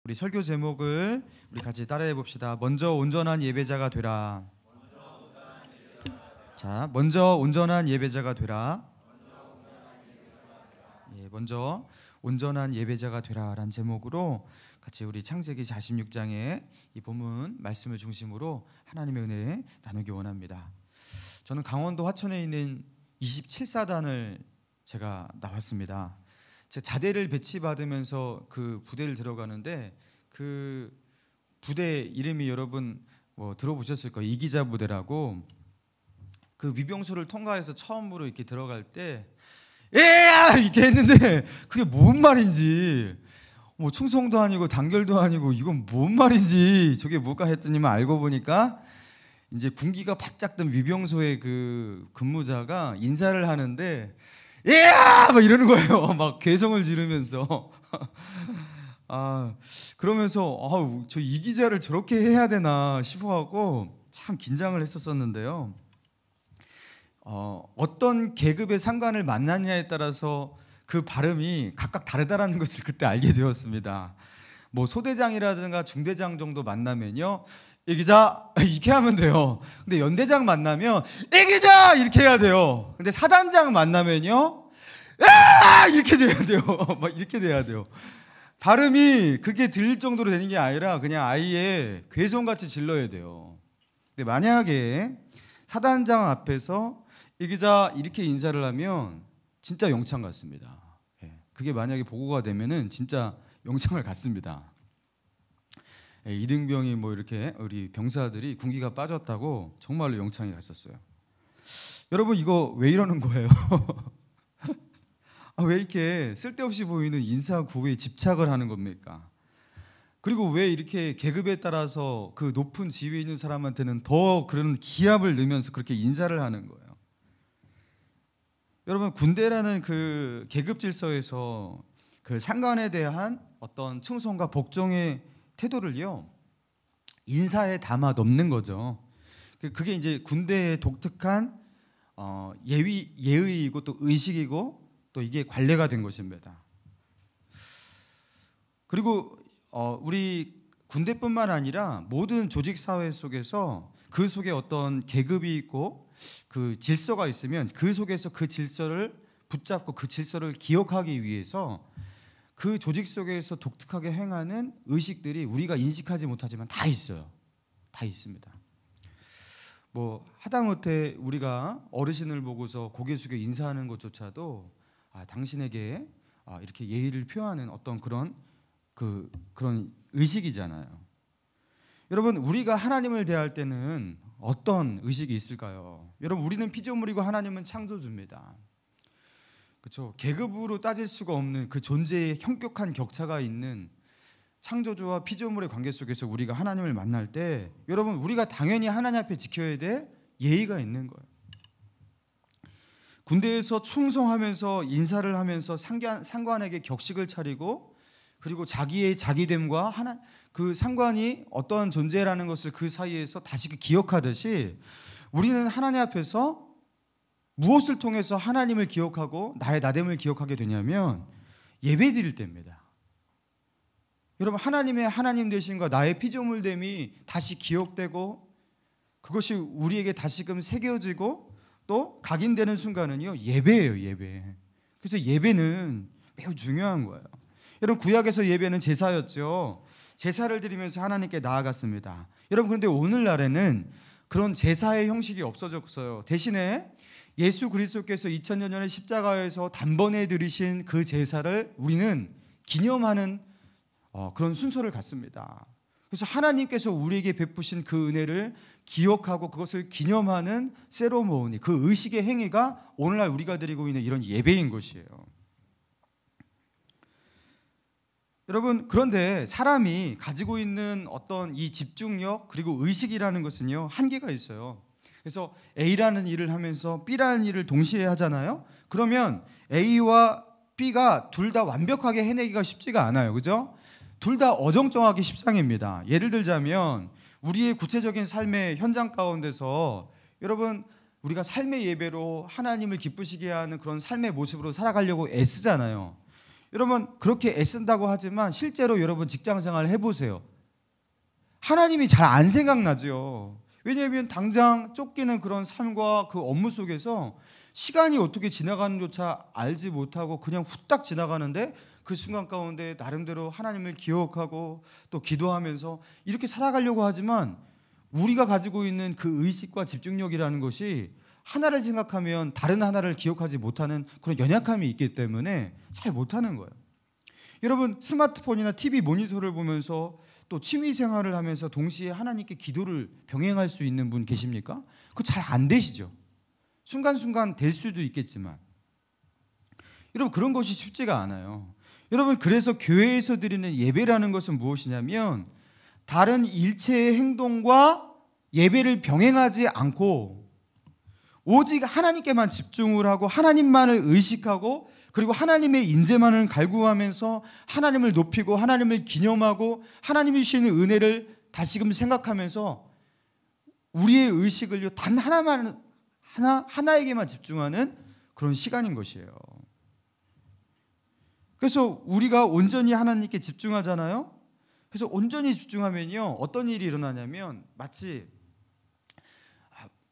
우리 설교 제목을 우리 같이 따라해 봅시다. 먼저 온전한 예배자가 되라. 자, 먼저 온전한 예배자가 되라. 예, 먼저 온전한 예배자가 되라라는 제목으로 같이 우리 창세기 46장의 이 본문 말씀을 중심으로 하나님의 은혜 나누기 원합니다. 저는 강원도 화천에 있는 27사단을 제가 나왔습니다. 제가 자대를 배치받으면서 그 부대를 들어가는데 그 부대 이름이 여러분 들어보셨을 거예요. 이기자 부대라고. 그 위병소를 통과해서 처음으로 이렇게 들어갈 때 에야 이렇게 했는데 그게 뭔 말인지 충성도 아니고 단결도 아니고 이건 뭔 말인지 저게 뭘까 했더니만 알고 보니까 이제 군기가 바짝 든 위병소의 그 근무자가 인사를 하는데 에야 막 이러는 거예요. 막 괴성을 지르면서 그러면서 저 이기자를 저렇게 해야 되나 싶어하고 참 긴장을 했었는데요. 어떤 계급의 상관을 만나냐에 따라서 그 발음이 각각 다르다라는 것을 그때 알게 되었습니다. 소대장이라든가 중대장 정도 만나면요, 이기자 이렇게 하면 돼요. 근데 연대장 만나면 이기자 이렇게 해야 돼요. 근데 사단장 만나면요, 이렇게 돼야 돼요. 막 이렇게 돼야 돼요. 발음이 그렇게 들릴 정도로 되는 게 아니라 그냥 아예 괴성같이 질러야 돼요. 근데 만약에 사단장 앞에서 이기자 이렇게 인사를 하면 진짜 영창 같습니다. 그게 만약에 보고가 되면은 진짜 영창을 갔습니다. 이등병이 이렇게 우리 병사들이 군기가 빠졌다고 정말로 영창에 갔었어요. 여러분 이거 왜 이러는 거예요? 왜 이렇게 쓸데없이 보이는 인사 구호에 집착을 하는 겁니까? 그리고 왜 이렇게 계급에 따라서 그 높은 지위에 있는 사람한테는 더 그런 기합을 넣으면서 그렇게 인사를 하는 거예요? 여러분 군대라는 그 계급 질서에서 그 상관에 대한 어떤 충성과 복종의 태도를요 인사에 담아 넣는 거죠. 그게 이제 군대의 독특한 예의이고 또 의식이고 또 이게 관례가 된 것입니다. 그리고 우리 군대뿐만 아니라 모든 조직 사회 속에서 그 속에 어떤 계급이 있고 그 질서가 있으면 그 속에서 그 질서를 붙잡고 그 질서를 기억하기 위해서 그 조직 속에서 독특하게 행하는 의식들이 우리가 인식하지 못하지만 다 있어요. 다 있습니다. 하다못해 우리가 어르신을 보고서 고개 숙여 인사하는 것조차도 당신에게 이렇게 예의를 표하는 어떤 그런 의식이잖아요. 여러분 우리가 하나님을 대할 때는 어떤 의식이 있을까요? 여러분 우리는 피조물이고 하나님은 창조주입니다. 그렇죠? 계급으로 따질 수가 없는 그 존재의 현격한 격차가 있는 창조주와 피조물의 관계 속에서 우리가 하나님을 만날 때 여러분 우리가 당연히 하나님 앞에 지켜야 될 예의가 있는 거예요. 군대에서 충성하면서 인사를 하면서 상관에게 격식을 차리고 그리고 자기의 자기됨과 그 상관이 어떠한 존재라는 것을 그 사이에서 다시 기억하듯이 우리는 하나님 앞에서 무엇을 통해서 하나님을 기억하고 나의 나됨을 기억하게 되냐면 예배 드릴 때입니다. 여러분 하나님의 하나님 되심과 나의 피조물됨이 다시 기억되고 그것이 우리에게 다시금 새겨지고 또 각인되는 순간은요 예배예요. 예배. 그래서 예배는 매우 중요한 거예요. 여러분 구약에서 예배는 제사였죠. 제사를 드리면서 하나님께 나아갔습니다. 여러분 그런데 오늘날에는 그런 제사의 형식이 없어졌어요. 대신에 예수 그리스도께서 2000년 전에 십자가에서 단번에 드리신 그 제사를 우리는 기념하는 그런 순서를 갖습니다. 그래서 하나님께서 우리에게 베푸신 그 은혜를 기억하고 그것을 기념하는 세레모니, 그 의식의 행위가 오늘날 우리가 드리고 있는 이런 예배인 것이에요. 여러분 그런데 사람이 가지고 있는 어떤 이 집중력 그리고 의식이라는 것은요 한계가 있어요. 그래서 A라는 일을 하면서 B라는 일을 동시에 하잖아요. 그러면 A와 B가 둘 다 완벽하게 해내기가 쉽지가 않아요. 그죠? 둘 다 어정쩡하기 십상입니다. 예를 들자면 우리의 구체적인 삶의 현장 가운데서 여러분 우리가 삶의 예배로 하나님을 기쁘시게 하는 그런 삶의 모습으로 살아가려고 애쓰잖아요. 여러분 그렇게 애쓴다고 하지만 실제로 여러분 직장생활 해보세요. 하나님이 잘 안 생각나죠. 왜냐하면 당장 쫓기는 그런 삶과 그 업무 속에서 시간이 어떻게 지나가는조차 알지 못하고 그냥 후딱 지나가는데 그 순간 가운데 나름대로 하나님을 기억하고 또 기도하면서 이렇게 살아가려고 하지만 우리가 가지고 있는 그 의식과 집중력이라는 것이 하나를 생각하면 다른 하나를 기억하지 못하는 그런 연약함이 있기 때문에 잘 못하는 거예요. 여러분 스마트폰이나 TV 모니터를 보면서 또 취미 생활을 하면서 동시에 하나님께 기도를 병행할 수 있는 분 계십니까? 그거 잘 안 되시죠. 순간순간 될 수도 있겠지만 여러분 그런 것이 쉽지가 않아요. 여러분 그래서 교회에서 드리는 예배라는 것은 무엇이냐면 다른 일체의 행동과 예배를 병행하지 않고 오직 하나님께만 집중을 하고 하나님만을 의식하고 그리고 하나님의 인재만을 갈구하면서 하나님을 높이고 하나님을 기념하고 하나님이 주시는 은혜를 다시금 생각하면서 우리의 의식을 단 하나에게만 집중하는 그런 시간인 것이에요. 그래서 우리가 온전히 하나님께 집중하잖아요. 그래서 온전히 집중하면요 어떤 일이 일어나냐면 마치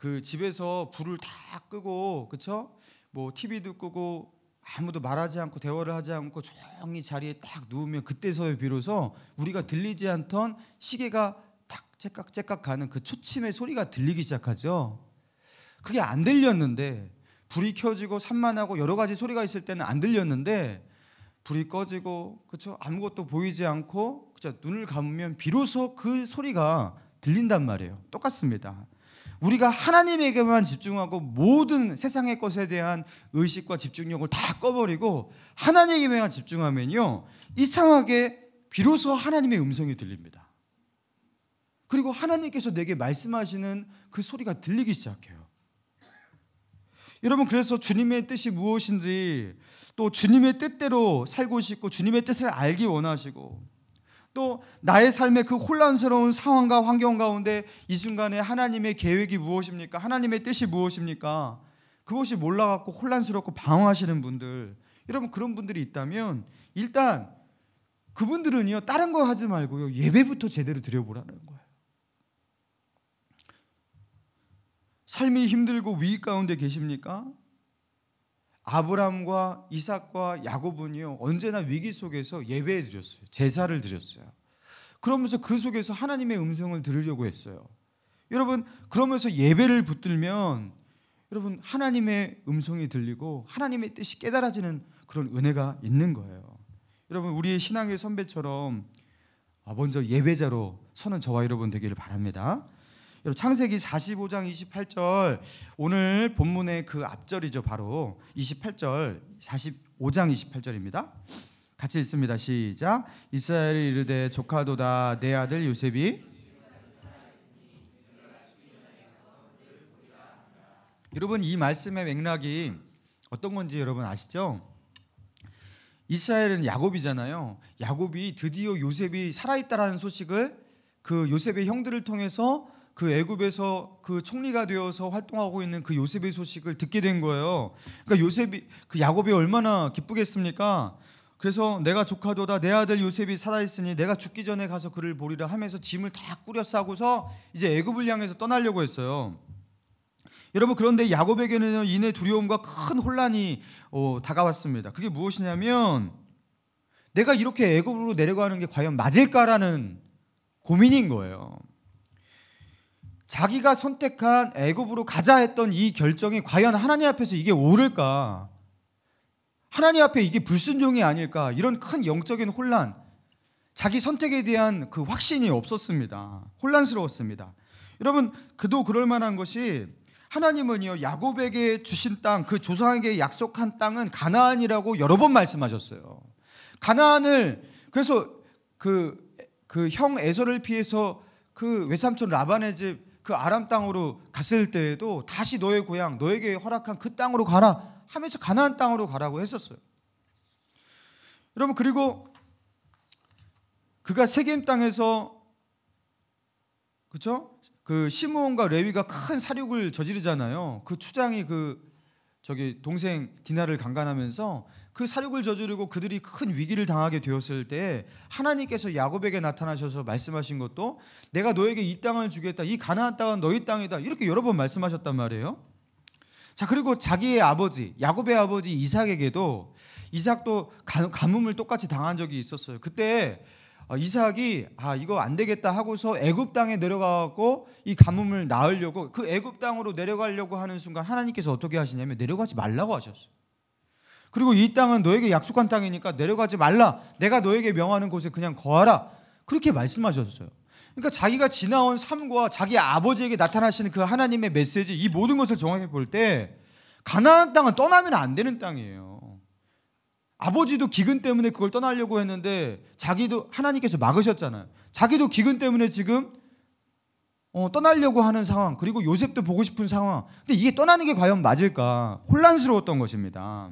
그 집에서 불을 다 끄고 그쵸? 뭐 TV도 끄고 아무도 말하지 않고 대화를 하지 않고 조용히 자리에 딱 누우면 그때서야 비로소 우리가 들리지 않던 시계가 탁 째깍째깍 가는 그 초침의 소리가 들리기 시작하죠. 그게 안 들렸는데 불이 켜지고 산만하고 여러 가지 소리가 있을 때는 안 들렸는데 불이 꺼지고 그쵸? 아무것도 보이지 않고 그쵸? 눈을 감으면 비로소 그 소리가 들린단 말이에요. 똑같습니다. 우리가 하나님에게만 집중하고 모든 세상의 것에 대한 의식과 집중력을 다 꺼버리고 하나님에게만 집중하면요 이상하게 비로소 하나님의 음성이 들립니다. 그리고 하나님께서 내게 말씀하시는 그 소리가 들리기 시작해요. 여러분 그래서 주님의 뜻이 무엇인지 또 주님의 뜻대로 살고 싶고 주님의 뜻을 알기 원하시고 또 나의 삶의 그 혼란스러운 상황과 환경 가운데 이 순간에 하나님의 계획이 무엇입니까? 하나님의 뜻이 무엇입니까? 그것이 몰라갖고 혼란스럽고 방황하시는 분들 여러분 그런 분들이 있다면 일단 그분들은요 다른 거 하지 말고요 예배부터 제대로 드려보라는 거예요. 삶이 힘들고 위기 가운데 계십니까? 아브라함과 이삭과 야곱은요 언제나 위기 속에서 예배 드렸어요. 제사를 드렸어요. 그러면서 그 속에서 하나님의 음성을 들으려고 했어요. 여러분 그러면서 예배를 붙들면 여러분 하나님의 음성이 들리고 하나님의 뜻이 깨달아지는 그런 은혜가 있는 거예요. 여러분 우리의 신앙의 선배처럼 먼저 예배자로 서는 저와 여러분 되기를 바랍니다. 여러분 창세기 45장 28절 오늘 본문의 그 앞절이죠. 바로 28절 45장 28절입니다. 같이 읽습니다. 시작. 이스라엘이 이르되 조카도다 내 아들 요셉이 여러분 이 말씀의 맥락이 어떤 건지 여러분 아시죠? 이스라엘은 야곱이잖아요. 야곱이 드디어 요셉이 살아있다라는 소식을 그 요셉의 형들을 통해서 그 애굽에서 그 총리가 되어서 활동하고 있는 그 요셉의 소식을 듣게 된 거예요. 그러니까 요셉이 그 야곱이 얼마나 기쁘겠습니까? 그래서 내가 조카도다 내 아들 요셉이 살아있으니 내가 죽기 전에 가서 그를 보리라 하면서 짐을 다 꾸려 싸고서 이제 애굽을 향해서 떠나려고 했어요. 여러분 그런데 야곱에게는 이내 두려움과 큰 혼란이 다가왔습니다. 그게 무엇이냐면 내가 이렇게 애굽으로 내려가는 게 과연 맞을까라는 고민인 거예요. 자기가 선택한 애굽으로 가자 했던 이 결정이 과연 하나님 앞에서 이게 옳을까? 하나님 앞에 이게 불순종이 아닐까? 이런 큰 영적인 혼란, 자기 선택에 대한 그 확신이 없었습니다. 혼란스러웠습니다. 여러분 그도 그럴 만한 것이 하나님은요 야곱에게 주신 땅, 그 조상에게 약속한 땅은 가나안이라고 여러 번 말씀하셨어요. 가나안을 그래서 그 형 에서를 피해서 그 외삼촌 라반의 집 그 아람 땅으로 갔을 때에도 다시 너의 고향, 너에게 허락한 그 땅으로 가라 하면서 가나안 땅으로 가라고 했었어요. 여러분 그리고 그가 세겜 땅에서 그렇죠? 그 시므온과 레위가 큰 사륙을 저지르잖아요. 그 추장이 그 저기 동생 디나를 강간하면서 그 사륙을 저지르고 그들이 큰 위기를 당하게 되었을 때 하나님께서 야곱에게 나타나셔서 말씀하신 것도 내가 너에게 이 땅을 주겠다, 이 가나안 땅은 너희 땅이다, 이렇게 여러 번 말씀하셨단 말이에요. 자, 그리고 자기의 아버지 야곱의 아버지 이삭에게도, 이삭도 가뭄을 똑같이 당한 적이 있었어요. 그때 이삭이 이거 안 되겠다 하고서 애굽 땅에 내려가고 이 가뭄을 낳으려고 그 애굽 땅으로 내려가려고 하는 순간 하나님께서 어떻게 하시냐면 내려가지 말라고 하셨어요. 그리고 이 땅은 너에게 약속한 땅이니까 내려가지 말라, 내가 너에게 명하는 곳에 그냥 거하라, 그렇게 말씀하셨어요. 그러니까 자기가 지나온 삶과 자기 아버지에게 나타나시는 그 하나님의 메시지, 이 모든 것을 정확히 볼 때 가나안 땅은 떠나면 안 되는 땅이에요. 아버지도 기근 때문에 그걸 떠나려고 했는데 자기도 하나님께서 막으셨잖아요. 자기도 기근 때문에 지금 떠나려고 하는 상황, 그리고 요셉도 보고 싶은 상황. 근데 이게 떠나는 게 과연 맞을까? 혼란스러웠던 것입니다.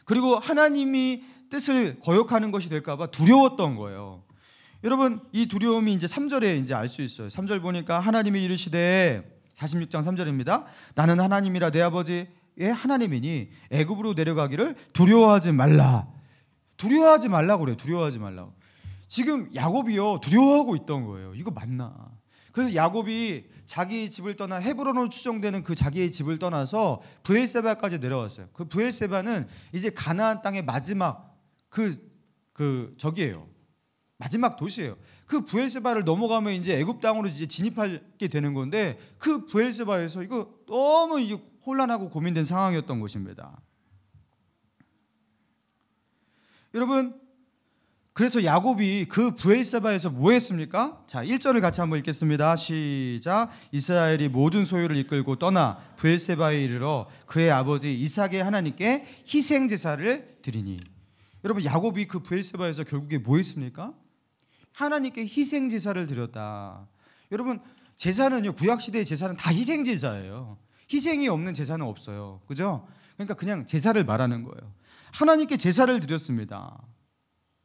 그리고 하나님이 뜻을 거역하는 것이 될까 봐 두려웠던 거예요. 여러분, 이 두려움이 이제 3절에 이제 알 수 있어요. 3절 보니까 하나님이 이르시되, 46장 3절입니다. 나는 하나님이라 내 아버지의 하나님이니 애굽으로 내려가기를 두려워하지 말라. 두려워하지 말라고 그래요. 두려워하지 말라고. 지금 야곱이요 두려워하고 있던 거예요. 이거 맞나? 그래서 야곱이 자기 집을 떠나 헤브론으로 추정되는 그 자기의 집을 떠나서 브엘세바까지 내려왔어요. 그 브엘세바는 이제 가나안 땅의 마지막 저기예요. 마지막 도시예요. 그 브엘세바를 넘어가면 이제 애굽 땅으로 이제 진입하게 되는 건데, 그 브엘세바에서 이거 너무 이게 혼란하고 고민된 상황이었던 것입니다. 여러분, 그래서 야곱이 그 브엘세바에서 뭐 했습니까? 자, 1절을 같이 한번 읽겠습니다. 시작. 이스라엘이 모든 소유를 이끌고 떠나 브엘세바에 이르러 그의 아버지 이삭의 하나님께 희생 제사를 드리니. 여러분, 야곱이 그 브엘세바에서 결국에 뭐 했습니까? 하나님께 희생 제사를 드렸다. 여러분, 제사는요, 구약 시대의 제사는 다 희생 제사예요. 희생이 없는 제사는 없어요. 그죠? 그러니까 그냥 제사를 말하는 거예요. 하나님께 제사를 드렸습니다.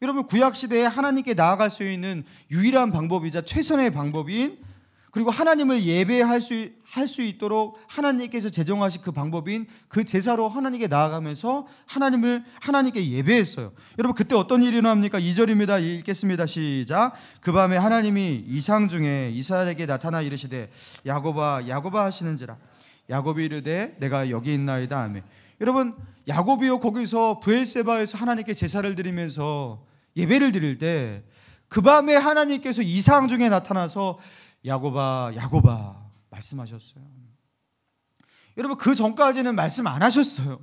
여러분, 구약 시대에 하나님께 나아갈 수 있는 유일한 방법이자 최선의 방법인, 그리고 하나님을 예배할 수 있도록 하나님께서 제정하신 그 방법인 그 제사로 하나님께 나아가면서 하나님께 예배했어요. 여러분, 그때 어떤 일이 일어납니까? 2절입니다. 읽겠습니다. 시작. 그 밤에 하나님이 이상 중에 이스라엘에게 나타나 이르시되 야곱아 야곱아 하시는지라. 야곱이 이르되 내가 여기 있나이다 하며. 여러분, 야곱이요 거기서 브엘세바에서 하나님께 제사를 드리면서 예배를 드릴 때 그 밤에 하나님께서 이상 중에 나타나서 야곱아 야곱아 말씀하셨어요. 여러분, 그 전까지는 말씀 안 하셨어요.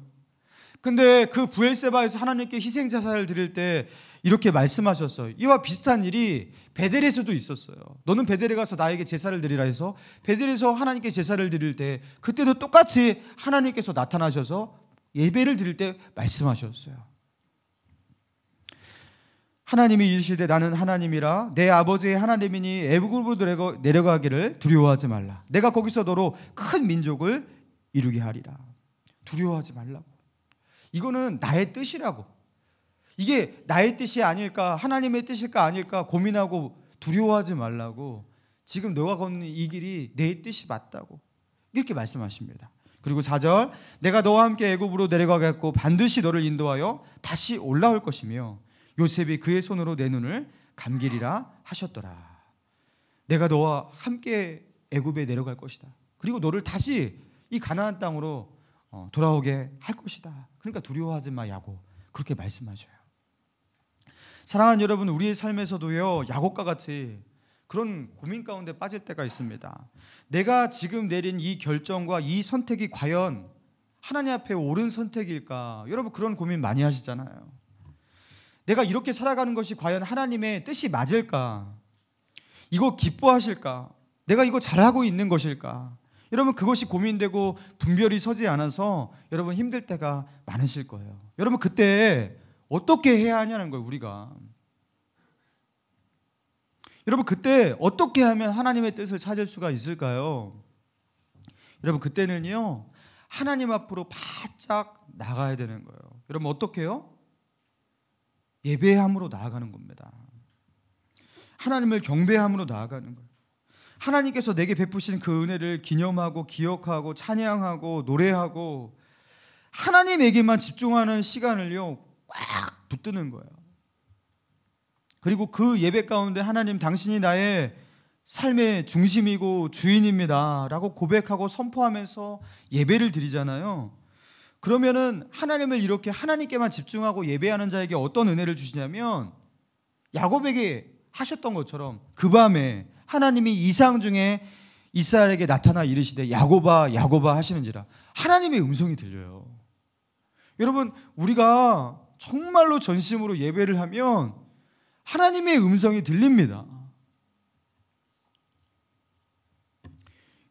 근데 그 브엘세바에서 하나님께 희생 제사를 드릴 때 이렇게 말씀하셨어요. 이와 비슷한 일이 베델에서도 있었어요. 너는 베델에 가서 나에게 제사를 드리라 해서 베델에서 하나님께 제사를 드릴 때 그때도 똑같이 하나님께서 나타나셔서 예배를 드릴 때 말씀하셨어요. 하나님이 이르시되 나는 하나님이라 내 아버지의 하나님이니 애굽으로 내려가기를 두려워하지 말라. 내가 거기서 너로 큰 민족을 이루게 하리라. 두려워하지 말라고. 이거는 나의 뜻이라고. 이게 나의 뜻이 아닐까, 하나님의 뜻일까 아닐까 고민하고 두려워하지 말라고. 지금 너가 걷는 이 길이 내 뜻이 맞다고 이렇게 말씀하십니다. 그리고 4절, 내가 너와 함께 애굽으로 내려가겠고 반드시 너를 인도하여 다시 올라올 것이며 요셉이 그의 손으로 내 눈을 감기리라 하셨더라. 내가 너와 함께 애굽에 내려갈 것이다. 그리고 너를 다시 이 가나안 땅으로 돌아오게 할 것이다. 그러니까 두려워하지 마 야곱. 그렇게 말씀하셔요. 사랑하는 여러분, 우리의 삶에서도요 야곱과 같이 그런 고민 가운데 빠질 때가 있습니다. 내가 지금 내린 이 결정과 이 선택이 과연 하나님 앞에 옳은 선택일까? 여러분, 그런 고민 많이 하시잖아요. 내가 이렇게 살아가는 것이 과연 하나님의 뜻이 맞을까? 이거 기뻐하실까? 내가 이거 잘하고 있는 것일까? 여러분, 그것이 고민되고 분별이 서지 않아서 여러분 힘들 때가 많으실 거예요. 여러분, 그때 어떻게 해야 하냐는 거예요, 우리가. 여러분, 그때 어떻게 하면 하나님의 뜻을 찾을 수가 있을까요? 여러분, 그때는요 하나님 앞으로 바짝 나가야 되는 거예요. 여러분, 어떻게 해요? 예배함으로 나아가는 겁니다. 하나님을 경배함으로 나아가는 거예요. 하나님께서 내게 베푸신 그 은혜를 기념하고 기억하고 찬양하고 노래하고 하나님에게만 집중하는 시간을요 꽉 붙드는 거예요. 그리고 그 예배 가운데 하나님 당신이 나의 삶의 중심이고 주인입니다 라고 고백하고 선포하면서 예배를 드리잖아요. 그러면은 하나님을 이렇게 하나님께만 집중하고 예배하는 자에게 어떤 은혜를 주시냐면 야곱에게 하셨던 것처럼 그 밤에 하나님이 이상 중에 이스라엘에게 나타나 이르시되 야곱아 야곱아 하시는지라 하나님의 음성이 들려요. 여러분 우리가 정말로 전심으로 예배를 하면 하나님의 음성이 들립니다.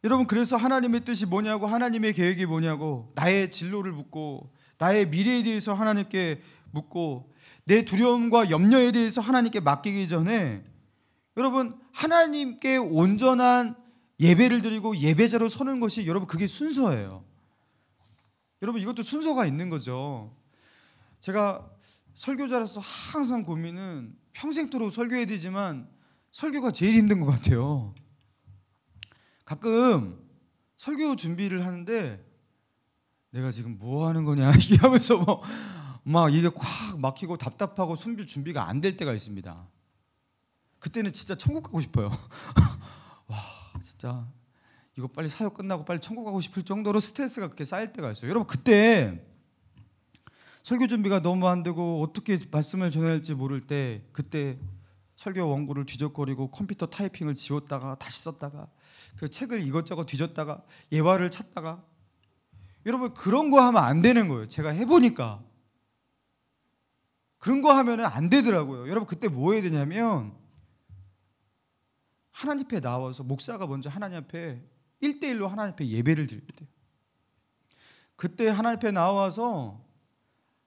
여러분 그래서 하나님의 뜻이 뭐냐고 하나님의 계획이 뭐냐고 나의 진로를 묻고 나의 미래에 대해서 하나님께 묻고 내 두려움과 염려에 대해서 하나님께 맡기기 전에 여러분 하나님께 온전한 예배를 드리고 예배자로 서는 것이 여러분 그게 순서예요. 여러분 이것도 순서가 있는 거죠. 제가 설교자로서 항상 고민은 평생토록 설교해야 되지만 설교가 제일 힘든 것 같아요. 가끔 설교 준비를 하는데 내가 지금 뭐 하는 거냐 이게 하면서 막 이게 콱 막히고 답답하고 숨길 준비가 안 될 때가 있습니다. 그때는 진짜 천국 가고 싶어요. 와 진짜 이거 빨리 사역 끝나고 빨리 천국 가고 싶을 정도로 스트레스가 그렇게 쌓일 때가 있어요. 여러분 그때 설교 준비가 너무 안 되고 어떻게 말씀을 전해야 할지 모를 때 그때 설교 원고를 뒤적거리고 컴퓨터 타이핑을 지웠다가 다시 썼다가 그 책을 이것저것 뒤졌다가 예화를 찾다가 여러분 그런 거 하면 안 되는 거예요. 제가 해보니까 그런 거 하면 안 되더라고요. 여러분 그때 뭐 해야 되냐면 하나님 앞에 나와서 목사가 먼저 하나님 앞에 1대1로 하나님 앞에 예배를 드려야 돼요. 그때 하나님 앞에 나와서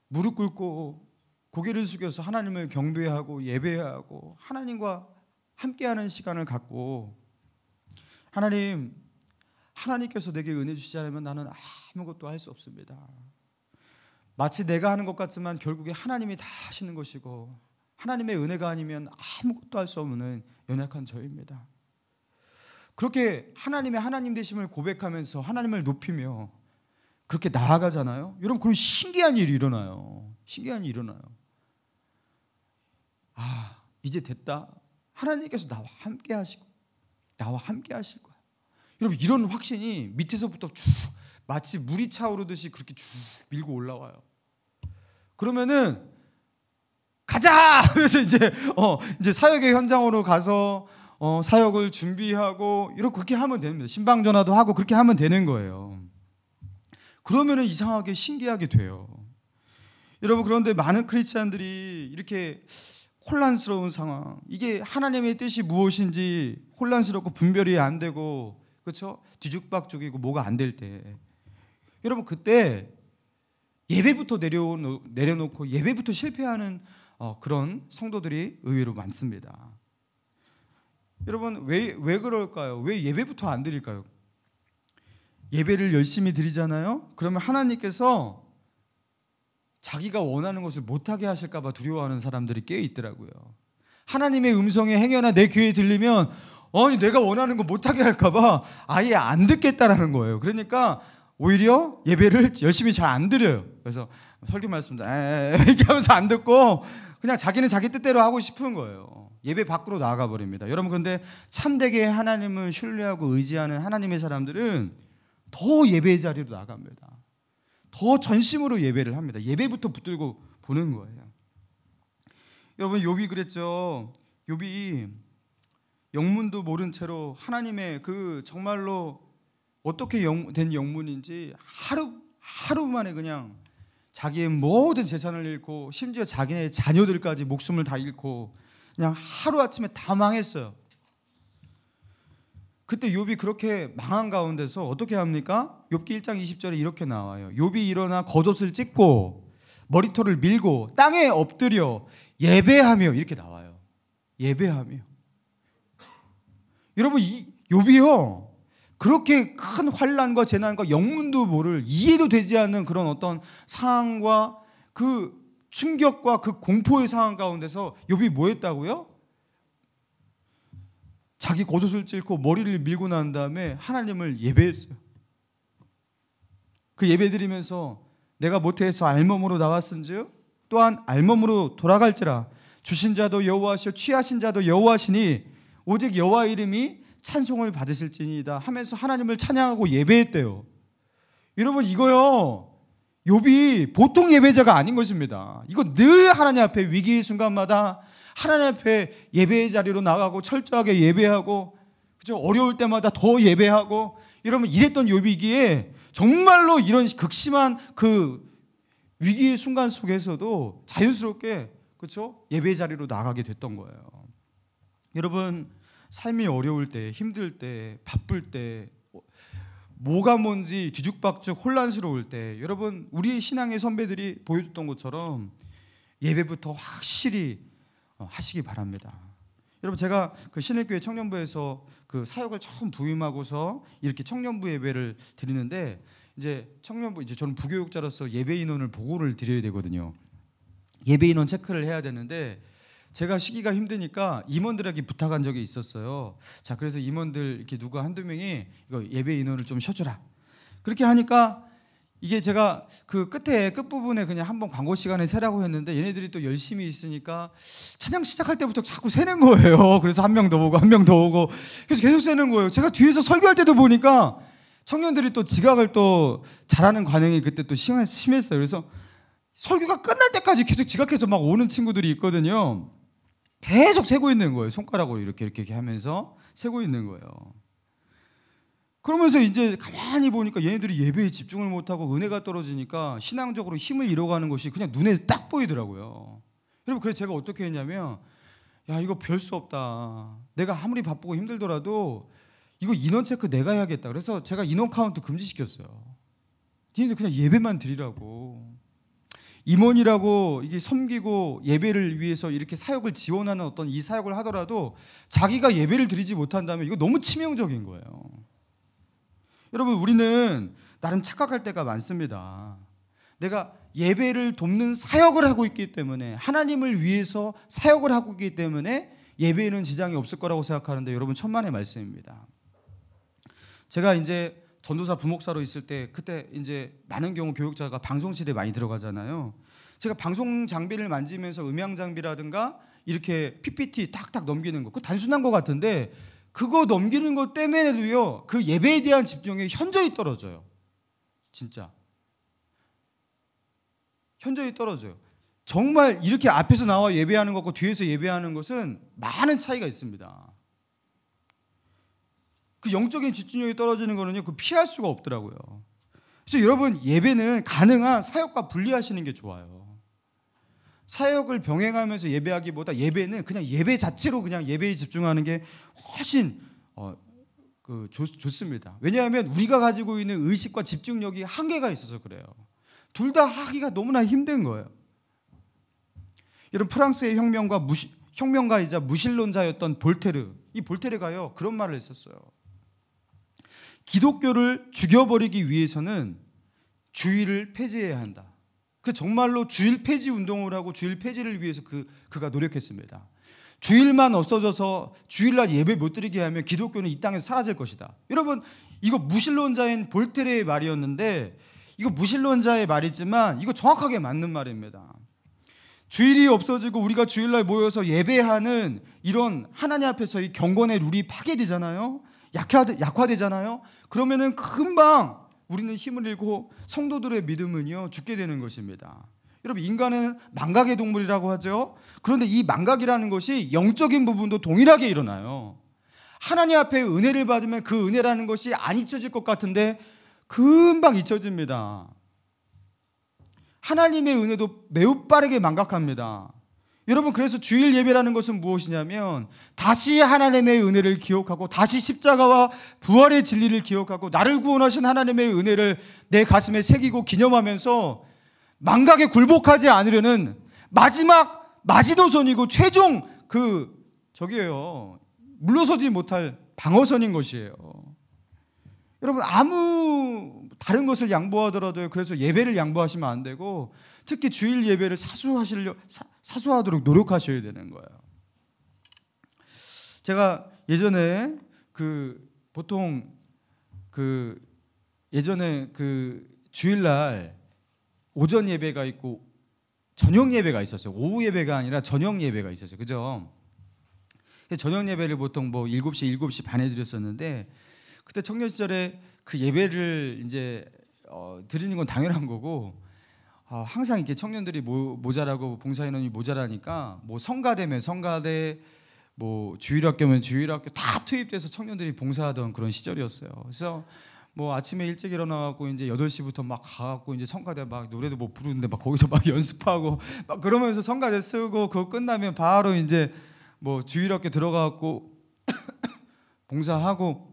무릎 꿇고 고개를 숙여서 하나님을 경배하고 예배하고 하나님과 함께하는 시간을 갖고 하나님께서 내게 은혜 주시지 않으면 나는 아무것도 할 수 없습니다. 마치 내가 하는 것 같지만 결국에 하나님이 다 하시는 것이고 하나님의 은혜가 아니면 아무것도 할 수 없는 연약한 저입니다. 그렇게 하나님의 하나님 되심을 고백하면서 하나님을 높이며 그렇게 나아가잖아요. 여러분 그럼 신기한 일이 일어나요. 신기한 일이 일어나요. 이제 됐다. 하나님께서 나와 함께 하시고 나와 함께 하실 거야. 여러분 이런 확신이 밑에서부터 쭉 마치 물이 차오르듯이 그렇게 쭉 밀고 올라와요. 그러면은 가자! 그래서 이제 사역의 현장으로 가서 사역을 준비하고 이렇게 그렇게 하면 됩니다. 신방 전화도 하고 그렇게 하면 되는 거예요. 그러면은 이상하게 신기하게 돼요. 여러분 그런데 많은 크리스찬들이 이렇게 혼란스러운 상황, 이게 하나님의 뜻이 무엇인지 혼란스럽고 분별이 안 되고 그렇죠? 뒤죽박죽이고 뭐가 안 될 때 여러분 그때 예배부터 내려놓고 예배부터 실패하는 그런 성도들이 의외로 많습니다. 여러분 왜 그럴까요? 왜 예배부터 안 드릴까요? 예배를 열심히 드리잖아요. 그러면 하나님께서 자기가 원하는 것을 못하게 하실까 봐 두려워하는 사람들이 꽤 있더라고요. 하나님의 음성이 행여나 내 귀에 들리면 내가 원하는 거 못하게 할까 봐 아예 안 듣겠다라는 거예요. 그러니까 오히려 예배를 열심히 잘 안 드려요. 그래서 설교 말씀도 이렇게 하면서 안 듣고 그냥 자기는 자기 뜻대로 하고 싶은 거예요. 예배 밖으로 나가 버립니다. 여러분 그런데 참되게 하나님을 신뢰하고 의지하는 하나님의 사람들은 더 예배의 자리로 나갑니다. 더 전심으로 예배를 합니다. 예배부터 붙들고 보는 거예요. 여러분 욥이 그랬죠. 욥이 영문도 모른 채로 하나님의 그 정말로 어떻게 된 영문인지 하루 만에 그냥 자기의 모든 재산을 잃고 심지어 자기네 자녀들까지 목숨을 다 잃고 그냥 하루아침에 다 망했어요. 그때 욥이 그렇게 망한 가운데서 어떻게 합니까? 욥기 1장 20절에 이렇게 나와요. 욥이 일어나 겉옷을 찢고 머리털을 밀고 땅에 엎드려 예배하며 이렇게 나와요. 예배하며. 여러분 이 욥이요 그렇게 큰 환난과 재난과 영문도 모를 이해도 되지 않는 그런 어떤 상황과 그 충격과 그 공포의 상황 가운데서 욥이 뭐 했다고요? 자기 겉옷을 찢고 머리를 밀고 난 다음에 하나님을 예배했어요. 그 예배 드리면서 내가 모태에서 알몸으로 나왔은즉 또한 알몸으로 돌아갈지라. 주신 자도 여호와시오 취하신 자도 여호와시니 오직 여호와 이름이 찬송을 받으실지니이다 하면서 하나님을 찬양하고 예배했대요. 여러분, 이거요, 욥이 보통 예배자가 아닌 것입니다. 이거 늘 하나님 앞에 위기의 순간마다 하나님 앞에 예배의 자리로 나가고 철저하게 예배하고, 그죠? 어려울 때마다 더 예배하고, 여러분, 이랬던 욥이기에 정말로 이런 극심한 그 위기의 순간 속에서도 자연스럽게, 그렇죠? 예배 자리로 나가게 됐던 거예요. 여러분, 삶이 어려울 때, 힘들 때, 바쁠 때, 뭐가 뭔지 뒤죽박죽 혼란스러울 때, 여러분, 우리 신앙의 선배들이 보여줬던 것처럼 예배부터 확실히 하시기 바랍니다. 여러분, 제가 그 신일교회 청년부에서 그 사역을 처음 부임하고서 이렇게 청년부 예배를 드리는데, 이제 청년부, 이제 저는 부교육자로서 예배 인원을 보고를 드려야 되거든요. 예배 인원 체크를 해야 되는데, 제가 시기가 힘드니까 임원들에게 부탁한 적이 있었어요. 자, 그래서 임원들 이렇게 누가 한두 명이 이거 예배 인원을 좀 쉬어주라. 그렇게 하니까 이게 제가 그 끝부분에 그냥 한번 광고 시간에 세라고 했는데, 얘네들이 또 열심히 있으니까 찬양 시작할 때부터 자꾸 세는 거예요. 그래서 한 명 더 오고 한 명 더 오고, 그래서 계속 세는 거예요. 제가 뒤에서 설교할 때도 보니까 청년들이 또 지각을 또 잘하는 관행이 그때 또 심했어요. 그래서 설교가 끝날 때까지 계속 지각해서 막 오는 친구들이 있거든요. 계속 세고 있는 거예요. 손가락으로 이렇게 하면서 세고 있는 거예요. 그러면서 이제 가만히 보니까 얘네들이 예배에 집중을 못하고 은혜가 떨어지니까 신앙적으로 힘을 잃어가는 것이 그냥 눈에 딱 보이더라고요. 여러분, 그래서 제가 어떻게 했냐면, 야, 이거 별 수 없다. 내가 아무리 바쁘고 힘들더라도 이거 인원 체크 내가 해야겠다. 그래서 제가 인원 카운트 금지시켰어요. 니네들 그냥 예배만 드리라고. 임원이라고 이게 섬기고 예배를 위해서 이렇게 사역을 지원하는 어떤 이 사역을 하더라도 자기가 예배를 드리지 못한다면 이거 너무 치명적인 거예요. 여러분, 우리는 나름 착각할 때가 많습니다. 내가 예배를 돕는 사역을 하고 있기 때문에, 하나님을 위해서 사역을 하고 있기 때문에 예배에는 지장이 없을 거라고 생각하는데, 여러분, 천만의 말씀입니다. 제가 이제 전도사 부목사로 있을 때, 그때 이제 많은 경우 교육자가 방송실에 많이 들어가잖아요. 제가 방송 장비를 만지면서 음향 장비라든가 이렇게 PPT 탁탁 넘기는 거, 그거 단순한 것 같은데 그거 넘기는 것 때문에도요, 그 예배에 대한 집중이 현저히 떨어져요. 진짜 현저히 떨어져요. 정말 이렇게 앞에서 나와 예배하는 것과 뒤에서 예배하는 것은 많은 차이가 있습니다. 그 영적인 집중력이 떨어지는 거는요, 그 피할 수가 없더라고요. 그래서 여러분, 예배는 가능한 사역과 분리하시는 게 좋아요. 사역을 병행하면서 예배하기보다 예배는 그냥 예배 자체로 그냥 예배에 집중하는 게 훨씬 좋습니다. 왜냐하면 우리가 가지고 있는 의식과 집중력이 한계가 있어서 그래요. 둘 다 하기가 너무나 힘든 거예요. 여러분, 프랑스의 혁명가이자 무신론자였던 볼테르, 이 볼테르가요, 그런 말을 했었어요. 기독교를 죽여버리기 위해서는 주일을 폐지해야 한다. 그 정말로 주일 폐지 운동을 하고 주일 폐지를 위해서 그가 노력했습니다. 주일만 없어져서 주일날 예배 못 드리게 하면 기독교는 이 땅에서 사라질 것이다. 여러분, 이거 무신론자인 볼테르의 말이었는데, 이거 무신론자의 말이지만 이거 정확하게 맞는 말입니다. 주일이 없어지고 우리가 주일날 모여서 예배하는 이런 하나님 앞에서의 경건의 룰이 파괴되잖아요. 약화되잖아요. 그러면은 금방 우리는 힘을 잃고 성도들의 믿음은요, 죽게 되는 것입니다. 여러분, 인간은 망각의 동물이라고 하죠. 그런데 이 망각이라는 것이 영적인 부분도 동일하게 일어나요. 하나님 앞에 은혜를 받으면 그 은혜라는 것이 안 잊혀질 것 같은데 금방 잊혀집니다. 하나님의 은혜도 매우 빠르게 망각합니다. 여러분, 그래서 주일 예배라는 것은 무엇이냐면, 다시 하나님의 은혜를 기억하고 다시 십자가와 부활의 진리를 기억하고 나를 구원하신 하나님의 은혜를 내 가슴에 새기고 기념하면서 망각에 굴복하지 않으려는 마지막 마지노선이고 최종 물러서지 못할 방어선인 것이에요. 여러분, 아무 다른 것을 양보하더라도 그래서 예배를 양보하시면 안 되고, 특히 주일 예배를 사수하도록 노력하셔야 되는 거예요. 제가 예전에 예전에 주일날 오전 예배가 있고 저녁 예배가 있었어요. 오후 예배가 아니라 저녁 예배가 있었어요. 그죠? 저녁 예배를 보통 뭐 7시, 7시 반에 드렸었는데 그때 청년 시절에 그 예배를 이제 드리는 건 당연한 거고 항상 이렇게 청년들이 모자라고 봉사인원이 모자라니까 뭐 성가대면 성가대, 뭐 주일학교면 주일학교 다 투입돼서 청년들이 봉사하던 그런 시절이었어요. 그래서 뭐 아침에 일찍 일어나갖고 이제 8시부터 막 가갖고 이제 성가대 막 노래도 못 부르는데 막 거기서 막 연습하고 막 그러면서 성가대 쓰고 그거 끝나면 바로 이제 뭐 주일학교 들어가갖고 봉사하고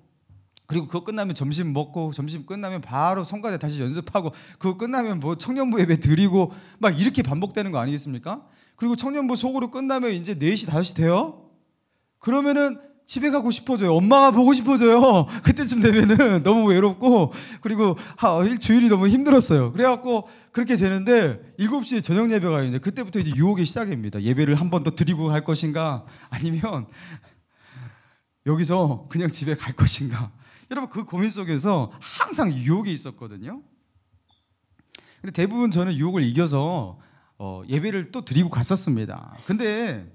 그리고 그거 끝나면 점심 먹고 점심 끝나면 바로 성가대 다시 연습하고 그거 끝나면 뭐 청년부 예배 드리고 막 이렇게 반복되는 거 아니겠습니까? 그리고 청년부 속으로 끝나면 이제 4시 5시 돼요? 그러면은 집에 가고 싶어져요. 엄마가 보고 싶어져요. 그때쯤 되면은 너무 외롭고 그리고 일주일이 너무 힘들었어요. 그래갖고 그렇게 되는데 7시에 저녁 예배가 있는데 그때부터 이제 유혹이 시작입니다. 예배를 한 번 더 드리고 갈 것인가 아니면 여기서 그냥 집에 갈 것인가. 여러분 그 고민 속에서 항상 유혹이 있었거든요. 근데 대부분 저는 유혹을 이겨서 예배를 또 드리고 갔었습니다. 근데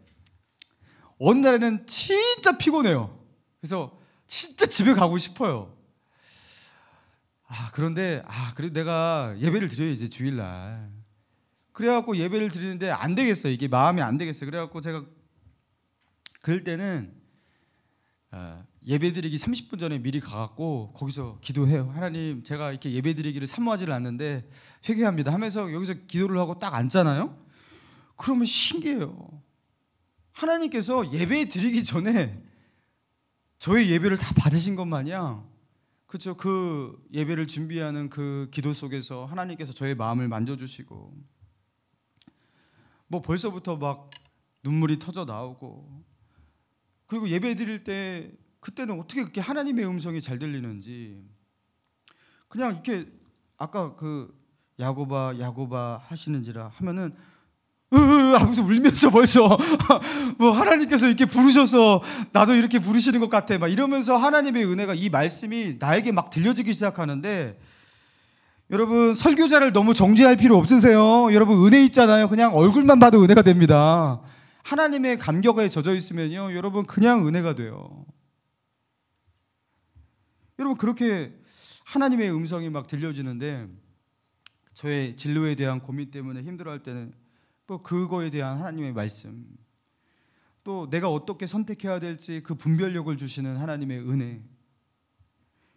어느 날에는 진짜 피곤해요. 그래서 진짜 집에 가고 싶어요. 그런데 그래도 내가 예배를 드려야지 주일날. 그래갖고 예배를 드리는데 안 되겠어요. 이게 마음이 안 되겠어요. 그래갖고 제가 그럴 때는 예배드리기 30분 전에 미리 가갖고 거기서 기도해요. 하나님, 제가 이렇게 예배드리기를 사모하지를 않는데 회개합니다 하면서 여기서 기도를 하고 딱 앉잖아요. 그러면 신기해요. 하나님께서 예배 드리기 전에 저의 예배를 다 받으신 것 마냥, 그렇죠? 그 예배를 준비하는 그 기도 속에서 하나님께서 저의 마음을 만져주시고 뭐 벌써부터 막 눈물이 터져 나오고, 그리고 예배 드릴 때 그때는 어떻게 그렇게 하나님의 음성이 잘 들리는지, 그냥 이렇게 아까 그 야고바 하시는지라 하면은 하면서 울면서 벌써 뭐 하나님께서 이렇게 부르셔서 나도 이렇게 부르시는 것 같아 막 이러면서 하나님의 은혜가, 이 말씀이 나에게 막 들려지기 시작하는데, 여러분 설교자를 너무 정죄할 필요 없으세요. 여러분 은혜 있잖아요. 그냥 얼굴만 봐도 은혜가 됩니다. 하나님의 감격에 젖어 있으면요, 여러분 그냥 은혜가 돼요. 여러분 그렇게 하나님의 음성이 막 들려지는데, 저의 진로에 대한 고민 때문에 힘들어할 때는 또 그거에 대한 하나님의 말씀, 또 내가 어떻게 선택해야 될지 그 분별력을 주시는 하나님의 은혜,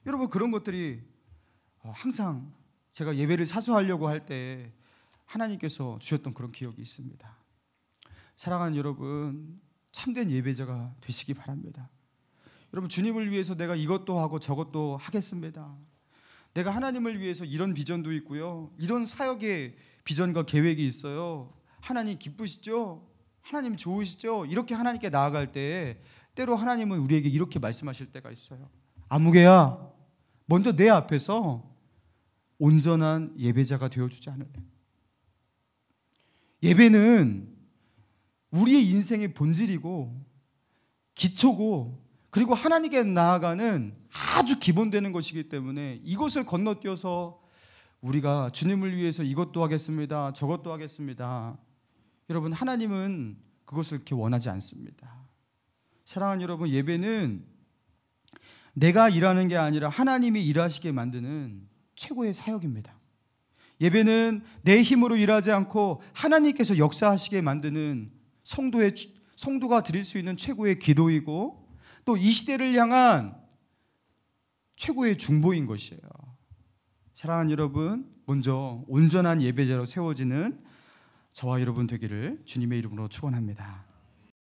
여러분 그런 것들이 항상 제가 예배를 사수하려고 할 때 하나님께서 주셨던 그런 기억이 있습니다. 사랑하는 여러분, 참된 예배자가 되시기 바랍니다. 여러분 주님을 위해서 내가 이것도 하고 저것도 하겠습니다. 내가 하나님을 위해서 이런 비전도 있고요, 이런 사역의 비전과 계획이 있어요. 하나님 기쁘시죠? 하나님 좋으시죠? 이렇게 하나님께 나아갈 때 때로 하나님은 우리에게 이렇게 말씀하실 때가 있어요. 아무개야, 먼저 내 앞에서 온전한 예배자가 되어주지 않을래? 예배는 우리의 인생의 본질이고 기초고, 그리고 하나님께 나아가는 아주 기본되는 것이기 때문에 이것을 건너뛰어서 우리가 주님을 위해서 이것도 하겠습니다, 저것도 하겠습니다, 여러분 하나님은 그것을 이렇게 원하지 않습니다. 사랑하는 여러분, 예배는 내가 일하는 게 아니라 하나님이 일하시게 만드는 최고의 사역입니다. 예배는 내 힘으로 일하지 않고 하나님께서 역사하시게 만드는 성도가 드릴 수 있는 최고의 기도이고, 또 이 시대를 향한 최고의 중보인 것이에요. 사랑하는 여러분, 먼저 온전한 예배자로 세워지는 저와 여러분 되기를 주님의 이름으로 축원합니다.